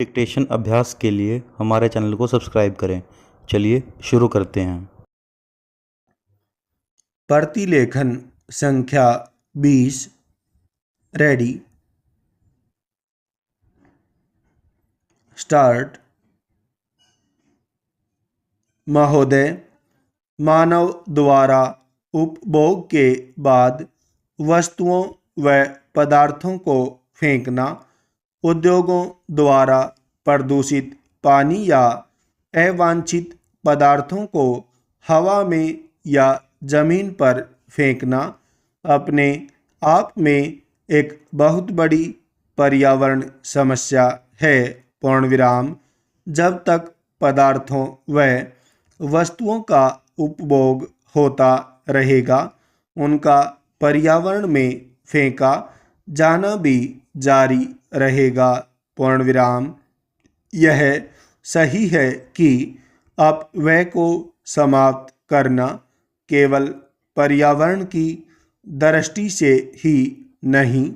Dictation अभ्यास के लिए हमारे चैनल को सब्सक्राइब करें। चलिए शुरू करते हैं। प्रतिलेखन संख्या 20। Ready, start. महोदय, मानव द्वारा उपभोग के बाद वस्तुओं व पदार्थों को फेंकना, उद्योगों द्वारा प्रदूषित पानी या अवांछित पदार्थों को हवा में या जमीन पर फेंकना अपने आप में एक बहुत बड़ी पर्यावरण समस्या है। पूर्णविराम। जब तक पदार्थों व वस्तुओं का उपभोग होता रहेगा, उनका पर्यावरण में फेंका जाना भी जारी रहेगा। पूर्णविराम। यह सही है कि अपव्यय को समाप्त करना केवल पर्यावरण की दृष्टि से ही नहीं,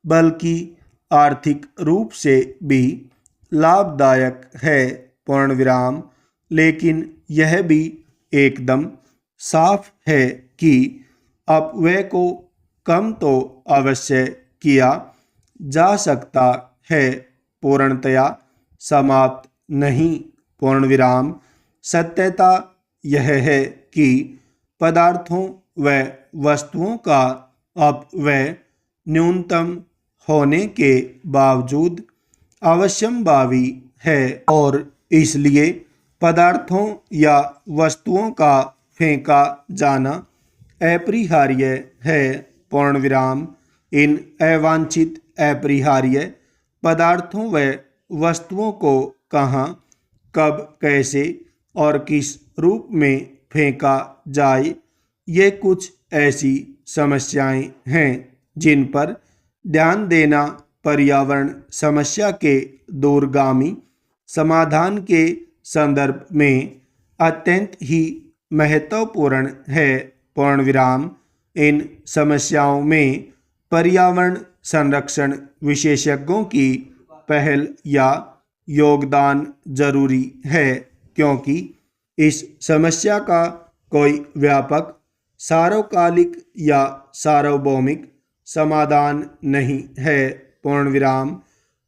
बल्कि आर्थिक रूप से भी लाभदायक है। पूर्णविराम। लेकिन यह भी एकदम साफ है कि अपव्यय को कम तो अवश्य किया जा सकता है, पूर्णतया समाप्त नहीं। पूर्णविराम। सत्यता यह है कि पदार्थों व वस्तुओं का अपव्यय न्यूनतम होने के बावजूद अवश्यंभावी है और इसलिए पदार्थों या वस्तुओं का फेंका जाना अपरिहार्य है। पूर्णविराम। इन अवांछित अपरिहार्य पदार्थों व वस्तुओं को कहाँ, कब, कैसे और किस रूप में फेंका जाए, ये कुछ ऐसी समस्याएं हैं जिन पर ध्यान देना पर्यावरण समस्या के दूरगामी समाधान के संदर्भ में अत्यंत ही महत्वपूर्ण है। पूर्णविराम। इन समस्याओं में पर्यावरण संरक्षण विशेषज्ञों की पहल या योगदान जरूरी है, क्योंकि इस समस्या का कोई व्यापक, सार्वकालिक या सार्वभौमिक समाधान नहीं है। पूर्णविराम।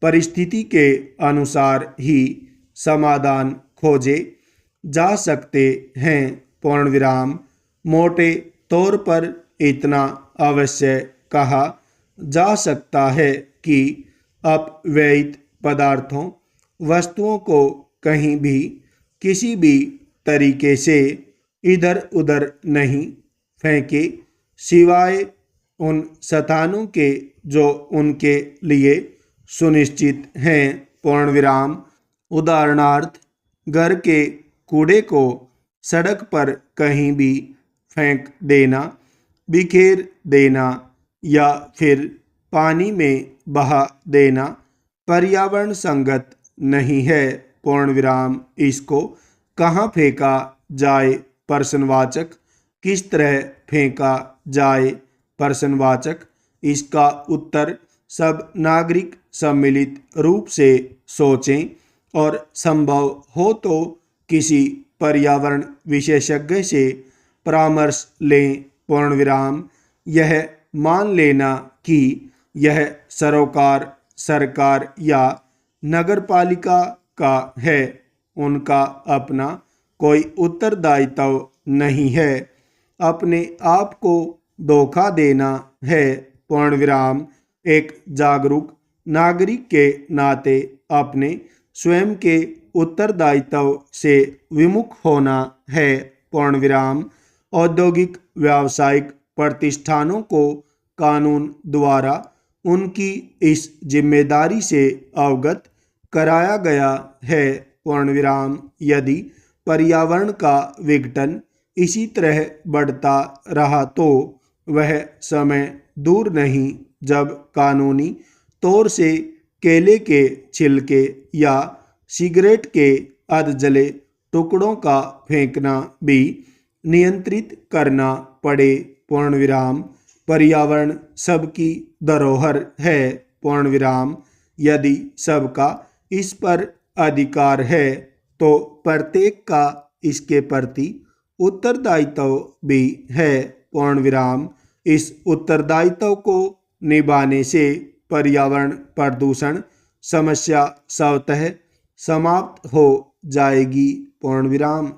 परिस्थिति के अनुसार ही समाधान खोजे जा सकते हैं। पूर्णविराम। मोटे तौर पर इतना अवश्य कहा जा सकता है कि अपव्ययित पदार्थों, वस्तुओं को कहीं भी किसी भी तरीके से इधर उधर नहीं फेंके, सिवाय उन स्थानों के जो उनके लिए सुनिश्चित हैं। पूर्णविराम। उदाहरणार्थ, घर के कूड़े को सड़क पर कहीं भी फेंक देना, बिखेर देना या फिर पानी में बहा देना पर्यावरण संगत नहीं है। पूर्णविराम। इसको कहाँ फेंका जाए, प्रश्नवाचक। किस तरह फेंका जाए, प्रश्नवाचक। इसका उत्तर सब नागरिक सम्मिलित रूप से सोचें और संभव हो तो किसी पर्यावरण विशेषज्ञ से परामर्श लें। पूर्णविराम। यह मान लेना कि यह सरोकार, सरकार या नगरपालिका का है, उनका अपना कोई उत्तरदायित्व नहीं है, अपने आप को धोखा देना है। पूर्णविराम। एक जागरूक नागरिक के नाते अपने स्वयं के उत्तरदायित्व से विमुख होना है। पूर्णविराम। औद्योगिक व्यावसायिक प्रतिष्ठानों को कानून द्वारा उनकी इस जिम्मेदारी से अवगत कराया गया है। पूर्णविराम। यदि पर्यावरण का विघटन इसी तरह बढ़ता रहा तो वह समय दूर नहीं जब कानूनी तौर से केले के छिलके या सिगरेट के अधजले टुकड़ों का फेंकना भी नियंत्रित करना पड़े। पूर्णविराम। पर्यावरण सबकी धरोहर है। पूर्णविराम। यदि सबका इस पर अधिकार है तो प्रत्येक का इसके प्रति उत्तरदायित्व भी है। पूर्ण विराम। इस उत्तरदायित्व को निभाने से पर्यावरण प्रदूषण समस्या स्वतः समाप्त हो जाएगी। पूर्ण विराम।